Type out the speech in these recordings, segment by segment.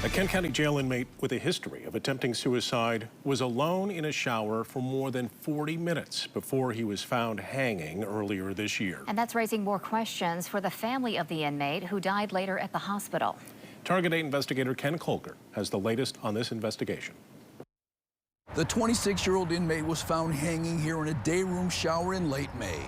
A Kent County jail inmate with a history of attempting suicide was alone in a shower for more than 40 minutes before he was found hanging earlier this year. And that's raising more questions for the family of the inmate who died later at the hospital. Target 8 investigator Ken Colker has the latest on this investigation. The 26-year-old inmate was found hanging here in a day room shower in late May.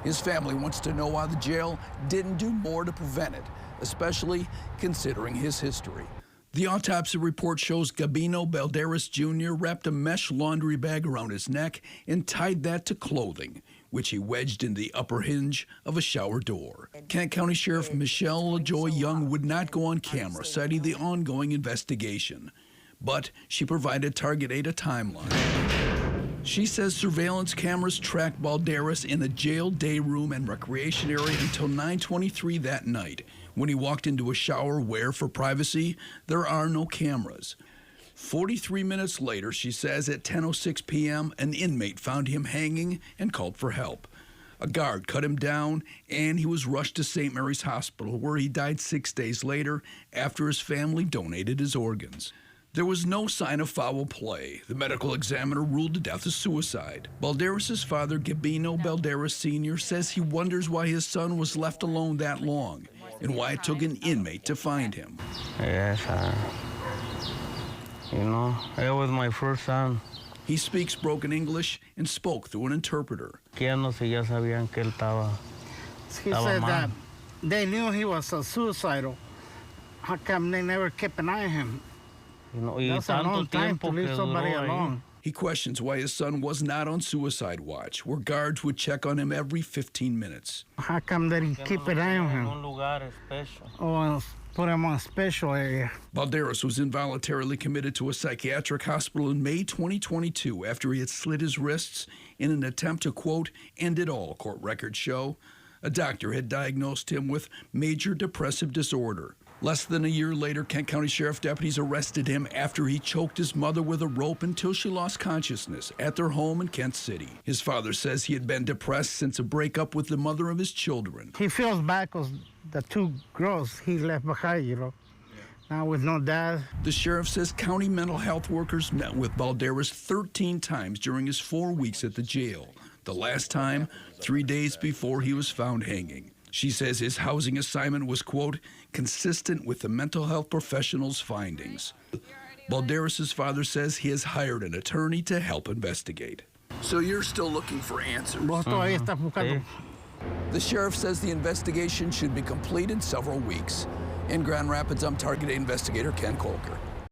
His family wants to know why the jail didn't do more to prevent it, especially considering his history. The autopsy report shows Gabino Balderas Jr. wrapped a mesh laundry bag around his neck and tied that to clothing, which he wedged in the upper hinge of a shower door. Kent County Sheriff Michelle LaJoy Young would not go on camera, citing the ongoing investigation. But she provided Target 8 a timeline. She says surveillance cameras tracked Balderas in the jail day room and recreation area until 9:23 that night, when he walked into a shower where, for privacy, there are no cameras. 43 minutes later, she says, at 10:06 p.m., an inmate found him hanging and called for help. A guard cut him down, and he was rushed to St. Mary's Hospital, where he died 6 days later after his family donated his organs. There was no sign of foul play. The medical examiner ruled the death a suicide. Balderas' father, Gabino Balderas Sr., says he wonders why his son was left alone that long and why it took an inmate to find him. Yes, it was my first son. He speaks broken English and spoke through an interpreter. He said that they knew he was suicidal. How come they never kept an eye on him? That's a long time to leave somebody alone. He questions why his son was not on suicide watch, where guards would check on him every 15 minutes. How come they didn't keep an eye on him? Or put him on a special area? Balderas was involuntarily committed to a psychiatric hospital in May 2022 after he had slit his wrists in an attempt to, quote, end it all, court records show. A doctor had diagnosed him with major depressive disorder. Less than a year later, Kent County Sheriff deputies arrested him after he choked his mother with a rope until she lost consciousness at their home in Kent City. His father says he had been depressed since a breakup with the mother of his children. He feels bad because the two girls he left behind, Now with no dad. The sheriff says county mental health workers met with Balderas 13 times during his 4 weeks at the jail. The last time, 3 days before he was found hanging. She says his housing assignment was, quote, consistent with the mental health professional's findings. Balderas' father says he has hired an attorney to help investigate. So you're still looking for answers? The sheriff says the investigation should be complete in several weeks. In Grand Rapids, I'm Target 8 investigator Ken Colker.